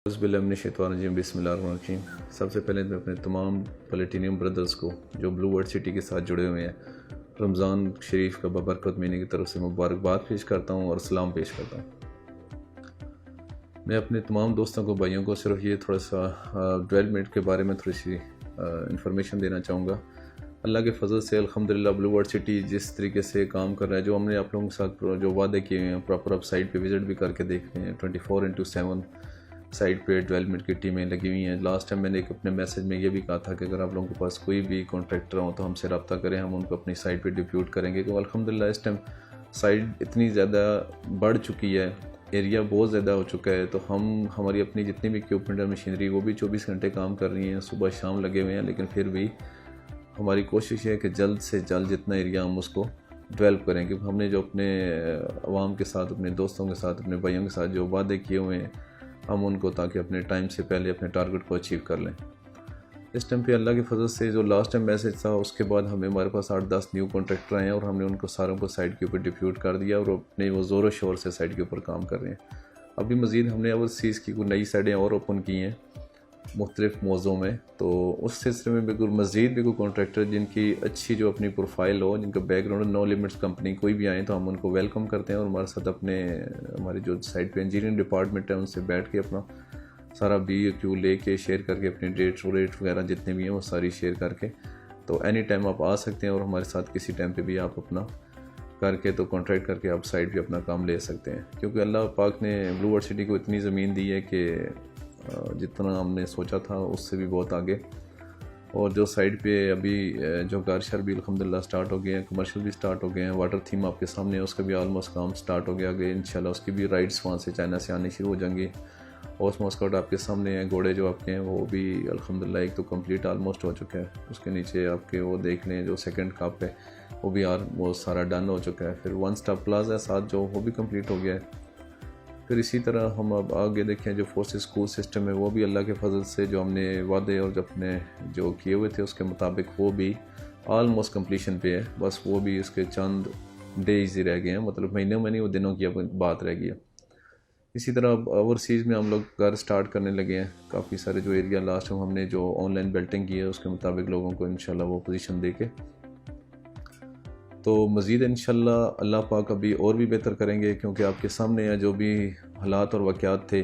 बिस्मिल्लाहिर्रहमानिर्रहीम। सबसे पहले मैं अपने तमाम प्लेटिनियम ब्रदर्स को जो ब्लू वर्ल्ड सिटी के साथ जुड़े हुए हैं रमज़ान शरीफ का बबरकत महीने की तरफ से मुबारकबाद पेश करता हूँ और सलाम पेश करता हूँ। मैं अपने तमाम दोस्तों को भाइयों को सिर्फ ये थोड़ा सा डेवलपमेंट के बारे में थोड़ी सी इंफॉर्मेशन देना चाहूँगा। अल्लाह के फजल से अल्हम्दुलिल्लाह ब्लू वर्ल्ड सिटी जिस तरीके से काम कर रहा है, जो हमने आप लोगों के साथ जो वादे किए हैं प्रॉपर आप साइट पे विज़िट भी करके देख रहे हैं। 24/7 साइट पे डेवलपमेंट की टीमें लगी हुई हैं। लास्ट टाइम मैंने एक अपने मैसेज में ये भी कहा था कि अगर आप लोगों के पास कोई भी कॉन्ट्रैक्टर हो तो हमसे रब्ता करें, हम उनको अपनी साइट पे डिप्यूट करेंगे। तो अल्हम्दुलिल्लाह इस टाइम साइट इतनी ज़्यादा बढ़ चुकी है, एरिया बहुत ज़्यादा हो चुका है, तो हमारी अपनी जितनी भी इक्विपमेंट और मशीनरी वो भी 24 घंटे काम कर रही हैं, सुबह शाम लगे हुए हैं। लेकिन फिर भी हमारी कोशिश है कि जल्द से जल्द जितना एरिया हम उसको डेवलप करें, क्योंकि हमने जो अपने अवाम के साथ, अपने दोस्तों के साथ, अपने भाइयों के साथ जो वादे किए हुए हैं हम उनको, ताकि अपने टाइम से पहले अपने टारगेट को अचीव कर लें। इस टाइम पे अल्लाह की फजल से जो लास्ट टाइम मैसेज था उसके बाद हमारे पास 8-10 न्यू कॉन्ट्रैक्टर आए हैं और हमने उनको सारों को साइट के ऊपर डिप्यूट कर दिया और अपने वो ज़ोर शोर से साइट के ऊपर काम कर रहे हैं। अभी मज़ीद हमने ओवरसीज़ की कोई नई साइटें और ओपन की हैं मुख्तलिफ मौज़ों में, तो उस सिलसिले में बिल्कुल मज़ीद भी कोई कॉन्ट्रैक्टर जिनकी अच्छी जो अपनी प्रोफाइल हो, जिनका बैकग्राउंड नो लिमिट्स कंपनी कोई भी आए तो हम उनको वेलकम करते हैं और हमारे साथ हमारी जो साइट पे इंजीनियरिंग डिपार्टमेंट है उनसे बैठ के अपना सारा BOQ लेके शेयर करके अपने डेट वगैरह जितने भी हैं वो सारी शेयर करके, तो एनी टाइम आप आ सकते हैं और हमारे साथ किसी टाइम पे भी आप अपना करके तो कॉन्ट्रैक्ट करके आप साइट पे अपना काम ले सकते हैं। क्योंकि अल्लाह पाक ने ब्लू वर्ल्ड सिटी को इतनी ज़मीन दी है कि जितना हमने सोचा था उससे भी बहुत आगे। और जो साइड पे अभी जो घर शर भी अल्हम्दुलिल्लाह स्टार्ट हो गए हैं, कमर्शियल भी स्टार्ट हो गए हैं, वाटर थीम आपके सामने है, उसका भी ऑलमोस्ट काम स्टार्ट हो गया आगे इंशाल्लाह। उसकी भी राइड्स वहाँ से चाइना से आनी शुरू हो जाएंगी। ओस मॉस्कट आपके सामने हैं, घोड़े जो आपके हैं वो भी अल्हम्दुलिल्लाह एक तो कंप्लीट ऑलमोस्ट हो चुका है। उसके नीचे आपके वो देख लें जो सेकंड कप है वो भी वो सारा डन हो चुका है। फिर 1 स्टार प्लाजा साथ जो वो भी कंप्लीट हो गया है। फिर इसी तरह हम अब आगे देखें जो फोर्सेस स्कूल सिस्टम है वो भी अल्लाह के फजल से जो हमने वादे और अपने जो किए हुए थे उसके मुताबिक वो भी ऑलमोस्ट कंप्लीशन पे है। बस वो भी इसके चंद डेज ही रह गए हैं, मतलब महीनों में नहीं, वो दिनों की बात रह गई है। इसी तरह अब ओवरसीज़ में हम लोग घर स्टार्ट करने लगे हैं। काफ़ी सारे जो एरिया लास्ट टाइम हमने जो ऑनलाइन बेल्टिंग की है उसके मुताबिक लोगों को इंशाल्लाह वो पोजीशन दे के तो मज़ीद इंशाल्लाह अल्लाह पाक अभी और भी बेहतर करेंगे, क्योंकि आपके सामने है जो भी हालात और वाक़यात थे।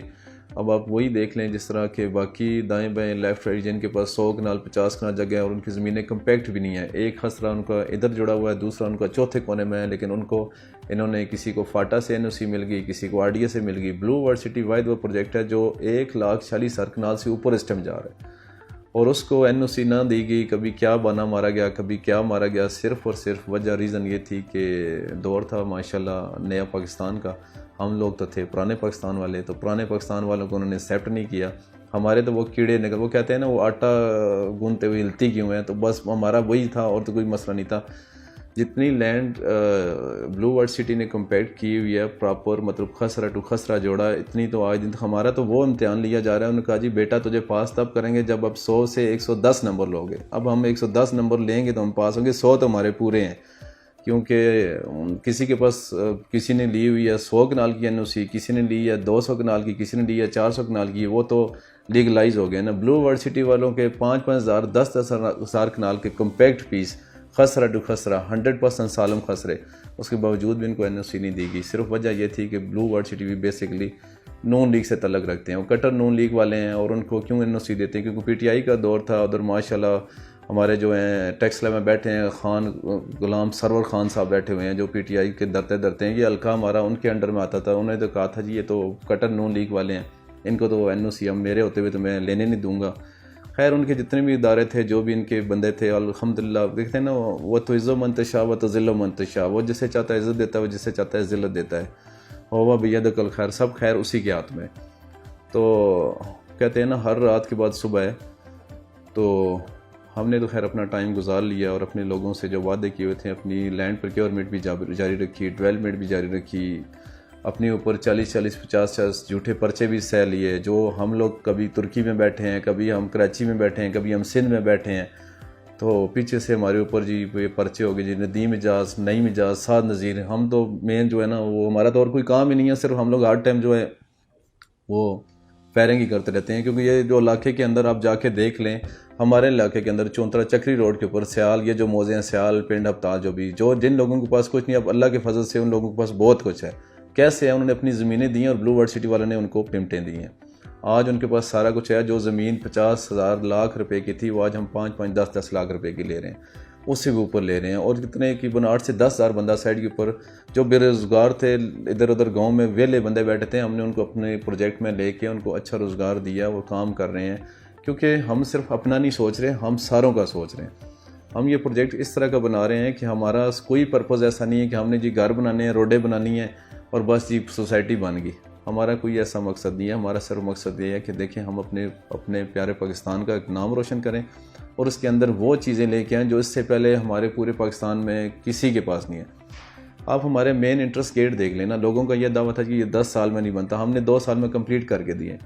अब आप वही देख लें जिस तरह के बाकी दाएं बाएं लेफ़्ट राइट जिनके पास 100 कनाल 50 कनाल जगह है और उनकी ज़मीनें कम्पैक्ट भी नहीं है, एक खसरा उनका इधर जुड़ा हुआ है, दूसरा उनका चौथे कोने में है, लेकिन उनको इन्होंने किसी को फाटा से NOC मिल गई, किसी को RDA से मिल गई। ब्लू वर्ल्ड सिटी वाइड वो प्रोजेक्ट है जो 1,40,000 कनाल से ऊपर इस टाइम जा रहा है और उसको NOC ना दी गई। कभी क्या बना मारा गया, कभी क्या मारा गया, सिर्फ़ और सिर्फ वजह रीज़न ये थी कि दौर था माशाल्लाह नया पाकिस्तान का। हम लोग तो थे पुराने पाकिस्तान वाले, तो पुराने पाकिस्तान वालों को उन्होंने एक्सेप्ट नहीं किया। हमारे तो वो कीड़े निकल, वो कहते हैं ना वो आटा गूंदते हुए हिलती क्यों है, तो बस हमारा वही था और तो कोई मसला नहीं था। जितनी लैंड ब्लू वर्ल्ड सिटी ने कम्पैक्ट की हुई है प्रॉपर, मतलब खसरा टू खसरा जोड़ा, इतनी तो आज दिन हमारा तो वो इम्तिहान लिया जा रहा है। उन्होंने कहा जी बेटा तुझे पास तब करेंगे जब अब 100 से 110 नंबर लोगे। अब हम 110 नंबर लेंगे तो हम पास होंगे, 100 तो हमारे पूरे हैं। क्योंकि किसी के पास किसी ने ली हुई है 100 कनाल की NOC, किसी ने ली है 200 कनाल की, किसी ने ली है 400 कनाल की, वो तो लीगलाइज हो गए ना। ब्लू वर्ल्ड सिटी वालों के 5-5 हज़ार 10-10 हज़ार कनाल के कम्पैक्ट पीस खसरा टू खसरा 100% सालम खसरे, उसके बावजूद भी इनको NOC नहीं दी गई। सिर्फ वजह यह थी कि ब्लू वर्ल्ड सिटी भी बेसिकली नून लीग से तलक रखते हैं, वो कट्टर नून लीग वाले हैं। और उनको क्यों NOC देते हैं? क्योंकि PTI का दौर था उधर माशाल्लाह। हमारे जो हैं टैक्स में बैठे हैं खान गुलाम सरवर खान साहब बैठे हुए हैं जो PTI के डरते हैं। ये हल्का हमारा उनके अंडर में आता था। उन्होंने तो कहा था जी ये तो कट्टर नून लीग वाले हैं, इनको तो NOC हम मेरे होते हुए तो मैं लेने नहीं दूंगा। खैर उनके जितने भी इदारे थे, जो भी इनके बंदे थे, अल्हम्दुलिल्लाह देखते हैं ना, वो तो इज़्ज़ो मंतशा व तो ज़िल्लो मंतशा, वो जिसे चाहता है इज़्ज़त देता है, वो जिसे चाहता है ज़िल्लत देता है। वह बियदिकल खैर, सब खैर उसी के हाथ में। तो कहते हैं ना हर रात के बाद सुबह है। तो हमने तो खैर अपना टाइम गुजार लिया और अपने लोगों से जो वादे किए हुए थे अपनी लैंड प्रोक्योरमेंट भी जारी रखी, डेवलपमेंट भी जारी रखी, अपने ऊपर 40-40 50 झूठे पर्चे भी सह लिए। जो हम लोग कभी तुर्की में बैठे हैं, कभी हम कराची में बैठे हैं, कभी हम सिंध में बैठे हैं, तो पीछे से हमारे ऊपर जी ये पर्चे हो गए जी नदीम इजाज़, नईम इजाज़, साद नज़ीर। हम तो मेन जो है ना वो हमारा तो और कोई काम ही नहीं है, सिर्फ हम लोग हर टाइम जो है वो फायरिंग ही करते रहते हैं। क्योंकि ये जो इलाके के अंदर आप जाके देख लें, हमारे इलाके के अंदर चौंतरा चक्री रोड के ऊपर स्याल, ये जो मौजे हैं स्याल, पिंड, हफ्ताल, जो जिन लोगों के पास कुछ नहीं, अब अल्लाह के फजल से उन लोगों के पास बहुत कुछ है। कैसे है, उन्होंने अपनी ज़मीनें दी हैं और ब्लू वर्ल्ड सिटी वालों ने उनको पेमेंटें दी हैं। आज उनके पास सारा कुछ है। जो ज़मीन 50,000 लाख रुपए की थी, वो आज हम 5-5, 10-10 लाख रुपए की ले रहे हैं, उससे भी ऊपर ले रहे हैं। और कितने की 8 से 10,000 बंदा साइड के ऊपर जो बेरोज़गार थे, इधर उधर गांव में वेले बंदे बैठे थे, हमने उनको अपने प्रोजेक्ट में लेके उनको अच्छा रोज़गार दिया, वो काम कर रहे हैं। क्योंकि हम सिर्फ अपना नहीं सोच रहे, हम सारों का सोच रहे हैं। हम ये प्रोजेक्ट इस तरह का बना रहे हैं कि हमारा कोई पर्पज़ ऐसा नहीं है कि हमने जी घर बनाने हैं, रोडें बनानी है और बस जी सोसाइटी बन गई। हमारा कोई ऐसा मकसद नहीं है। हमारा सिर्फ मकसद ये है कि देखें हम अपने प्यारे पाकिस्तान का एक नाम रोशन करें और उसके अंदर वो चीज़ें लेके आएँ जो इससे पहले हमारे पूरे पाकिस्तान में किसी के पास नहीं है। आप हमारे मेन इंटरेस्ट गेट देख लेना। लोगों का यह दावा था कि ये 10 साल में नहीं बनता, हमने 2 साल में कंप्लीट करके दिए।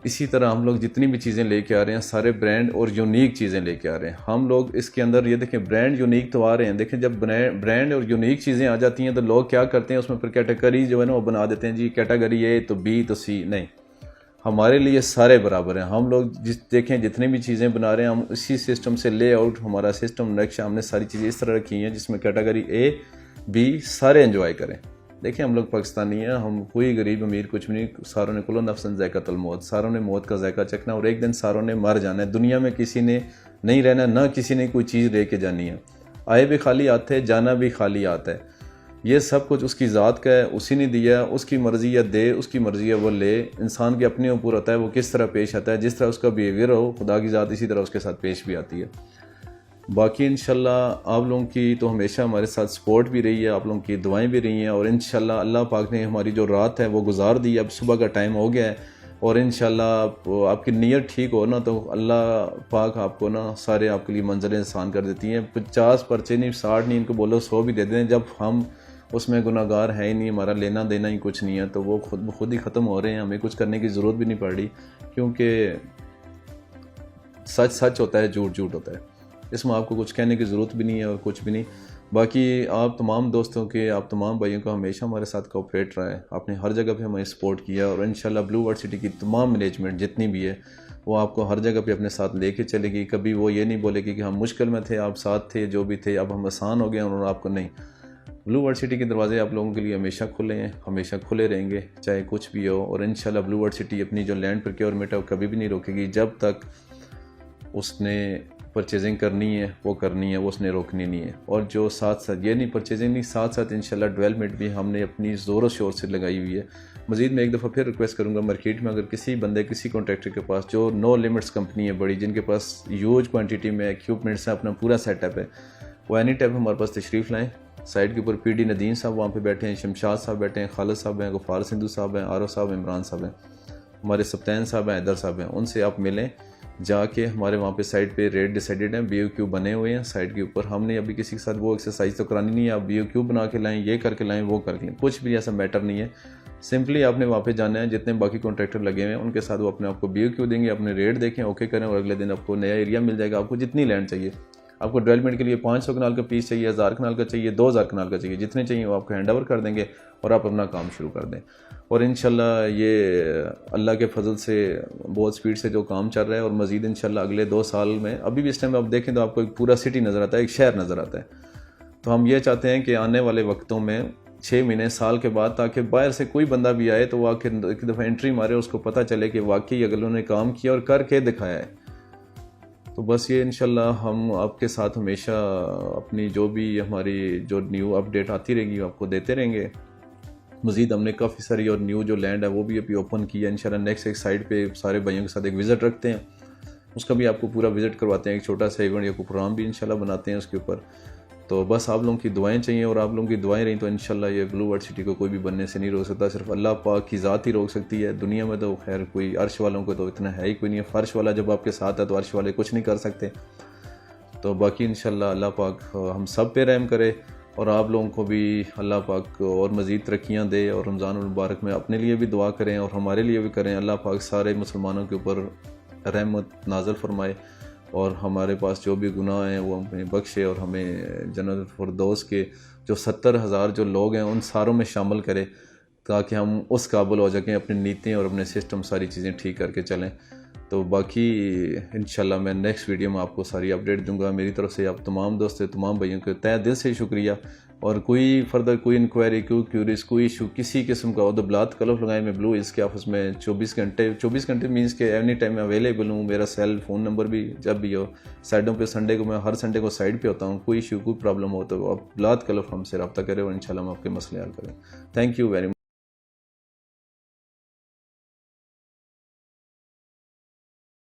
इसी तरह हम लोग जितनी भी चीज़ें लेके आ रहे हैं, सारे ब्रांड और यूनिक चीज़ें लेके आ रहे हैं। हम लोग इसके अंदर ये देखें, ब्रांड यूनिक तो आ रहे हैं। देखें, जब ब्रांड और यूनिक चीज़ें आ जाती हैं तो लोग क्या करते हैं, उसमें फिर कैटेगरी जो है ना वो बना देते हैं, जी कैटेगरी ए तो बी तो सी। नहीं, हमारे लिए सारे बराबर हैं। हम लोग देखें जितनी भी चीज़ें बना रहे हैं, हम इसी सिस्टम से लेआउट, हमारा सिस्टम नक्शा, हमने सारी चीज़ें इस तरह रखी हैं जिसमें कैटेगरी ए बी सारे एंजॉय करें। देखिए, हम लोग पाकिस्तानी हैं, हम कोई गरीब अमीर कुछ भी नहीं। सारों ने कुल्लु नफ्सन ज़ायक़तुल मौत, सारों ने मौत का जायका चखना और एक दिन सारों ने मर जाना है। दुनिया में किसी ने नहीं रहना, ना किसी ने कोई चीज़ लेके जानी है। आए भी खाली आते हैं, जाना भी खाली आता है। ये सब कुछ उसकी ज़ात का है, उसी ने दिया, उसकी मर्ज़ी या दे, उसकी मर्ज़ी है वो ले। इंसान के अपने ऊपर होता है वो किस तरह पेश आता है। जिस तरह उसका बिहेवियर हो, खुदा की ज़ात इसी तरह उसके साथ पेश भी आती है। बाकी इंशाल्लाह आप लोगों की तो हमेशा हमारे साथ सपोर्ट भी रही है, आप लोगों की दुआएं भी रही हैं और इंशाल्लाह अल्लाह पाक ने हमारी जो रात है वो गुजार दी। अब सुबह का टाइम हो गया है और इंशाल्लाह आपकी नीयत ठीक हो ना तो अल्लाह पाक आपको ना सारे आपके लिए मंज़रें आसान कर देती हैं। 50 पर्चे नहीं, 60 नहीं, इनको बोलो 100 भी दे दें। जब हम उसमें गुनाहगार है ही नहीं, हमारा लेना देना ही कुछ नहीं है, तो वो खुद ही ख़त्म हो रहे हैं। हमें कुछ करने की ज़रूरत भी नहीं पड़ रही, क्योंकि सच सच होता है, झूठ झूठ होता है। इसमें आपको कुछ कहने की ज़रूरत भी नहीं है और कुछ भी नहीं। बाकी आप तमाम दोस्तों के, आप तमाम भाइयों का हमेशा हमारे साथ कोऑपरेट रहा है। आपने हर जगह पे हमें सपोर्ट किया और इंशाल्लाह ब्लू वर्ल्ड सिटी की तमाम मैनेजमेंट जितनी भी है वो आपको हर जगह पे अपने साथ लेके चलेगी। कभी वो ये नहीं बोलेगी कि हम मुश्किल में थे, आप साथ थे, जो भी थे, अब हम आसान हो गए और आपको नहीं। ब्लू वर्ल्ड सिटी के दरवाजे आप लोगों के लिए हमेशा खुले हैं, हमेशा खुले रहेंगे, चाहे कुछ भी हो। और इंशाल्लाह ब्लू वर्ल्ड सिटी अपनी जो लैंड प्रोक्योरमेंट है वो कभी भी नहीं रोकेगी। जब तक उसने परचेजिंग करनी है वो करनी है, वो उसने रोकनी नहीं है। और जो साथ साथ ये नहीं परचेजिंग नहीं, साथ साथ इंशाल्लाह डेवलपमेंट भी हमने अपनी ज़ोरों शोर से लगाई हुई है। मज़ीद मैं एक दफ़ा फिर रिक्वेस्ट करूँगा, मार्केट में अगर किसी बंदे, किसी कॉन्ट्रैक्टर के पास जो नो लिमिट्स कंपनी है बड़ी, जिनके पास ह्यूज क्वांटिटी में इक्विपमेंट्स है, अपना पूरा सेटअप है, वो एनी टाइम हमारे पास तशरीफ़ लाएँ। साइड के ऊपर PD नदीम साहब वहाँ पे बैठे हैं, शमशाद साहब बैठे हैं, खालिद साहब हैं, गफ़ार सिंधु साहब हैं, आरो साहब, इमरान साहब हैं, हमारे सप्तान साहब हैं, हैदर साहब हैं। उनसे आप मिलें जाके। हमारे वहाँ पे साइड पे रेट डिसाइडेड हैं, BOQ बने हुए हैं साइड के ऊपर। हमने अभी किसी के साथ वो एक्सरसाइज तो करानी नहीं है, आप BOQ बना के लाएँ, ये करके लाएँ, वो करके लाएँ, कुछ भी ऐसा मैटर नहीं है। सिंपली आपने वहाँ पे जाना है, जितने बाकी कॉन्ट्रैक्टर लगे हुए हैं उनके साथ वो अपने आपको BOQ देंगे, अपने रेट देखें, ओके करें और अगले दिन आपको नया एरिया मिल जाएगा। आपको जितनी लैंड चाहिए, आपको डेवलपमेंट के लिए 500 कनाल का पीस चाहिए, 1000 कनाल का चाहिए, 2000 कनाल का चाहिए, जितने चाहिए वो आपको हैंड ओवर कर देंगे और आप अपना काम शुरू कर दें। और इंशाल्लाह ये अल्लाह के फजल से बहुत स्पीड से जो काम चल रहा है और मज़ीद इंशाल्लाह अगले 2 साल में, अभी भी इस टाइम आप देखें तो आपको एक पूरा सिटी नज़र आता है, एक शहर नज़र आता है। तो हम ये चाहते हैं कि आने वाले वक्तों में 6 महीने, साल के बाद, ताकि बाहर से कोई बंदा भी आए तो वो आके एक दफ़ा एंट्री मारे, उसको पता चले कि वाकई अगर उन्होंने काम किया और करके दिखाया है। तो बस ये इंशाल्लाह हम आपके साथ हमेशा अपनी जो भी हमारी जो न्यू अपडेट आती रहेगी आपको देते रहेंगे। मज़ीद हमने काफ़ी सारी और न्यू जो लैंड है वो भी अभी ओपन किया। इंशाल्लाह नेक्स्ट एक साइड पे सारे भाइयों के साथ एक विज़िट रखते हैं, उसका भी आपको पूरा विज़िट करवाते हैं, एक छोटा सा इवेंट या कोई प्रोग्राम भी इंशाल्लाह बनाते हैं उसके ऊपर। तो बस आप लोगों की दुआएं चाहिए और आप लोगों की दुआएं रही तो इंशाल्लाह ये ब्लू वर्ल्ड सिटी को कोई भी बनने से नहीं रोक सकता, सिर्फ अल्लाह पाक की ज़ात ही रोक सकती है। दुनिया में तो खैर कोई अर्श वालों को तो इतना है ही कोई नहीं है, फ़र्श वाला जब आपके साथ है तो अर्श वाले कुछ नहीं कर सकते। तो बाकी इंशाल्लाह अल्लाह पाक हम सब पे रहम करे और आप लोगों को भी अल्लाह पाक और मज़ीद तरक्कियाँ दे और रमज़ान मुबारक में अपने लिए भी दुआ करें और हमारे लिए भी करें। अल्लाह पाक सारे मुसलमानों के ऊपर रहमत नाज़िल फरमाए और हमारे पास जो भी गुनाह हैं वो हमें बख्शे और हमें जन्नत फिरदौस के जो 70,000 जो लोग हैं उन सारों में शामिल करे। ताकि हम उस काबिल हो सकें अपनी नीतियाँ और अपने सिस्टम सारी चीज़ें ठीक करके चलें। तो बाकी इंशाल्लाह मैं नेक्स्ट वीडियो में आपको सारी अपडेट दूंगा। मेरी तरफ से आप तमाम दोस्तों तमाम भाइयों को तहे दिल से शुक्रिया। और कोई फर्दर कोई इंक्वायरी कोई क्यूरीज कोई इशू किसी किस्म का हो तो बिलात कलफ लगाएं। मैं ब्लू हिल्स के ऑफिस में 24 घंटे मीन्स के एनी टाइम मैं अवेलेबल हूँ। मेरा सेल फ़ोन नंबर भी जब भी हो, साइडों पे संडे को मैं हर संडे को साइड पे होता हूँ। कोई इशू कोई प्रॉब्लम हो तो आप बिलात कलफ हमसे रब्ता करें और इंशाल्लाह हम आपके मसले हल करें। Thank you very much.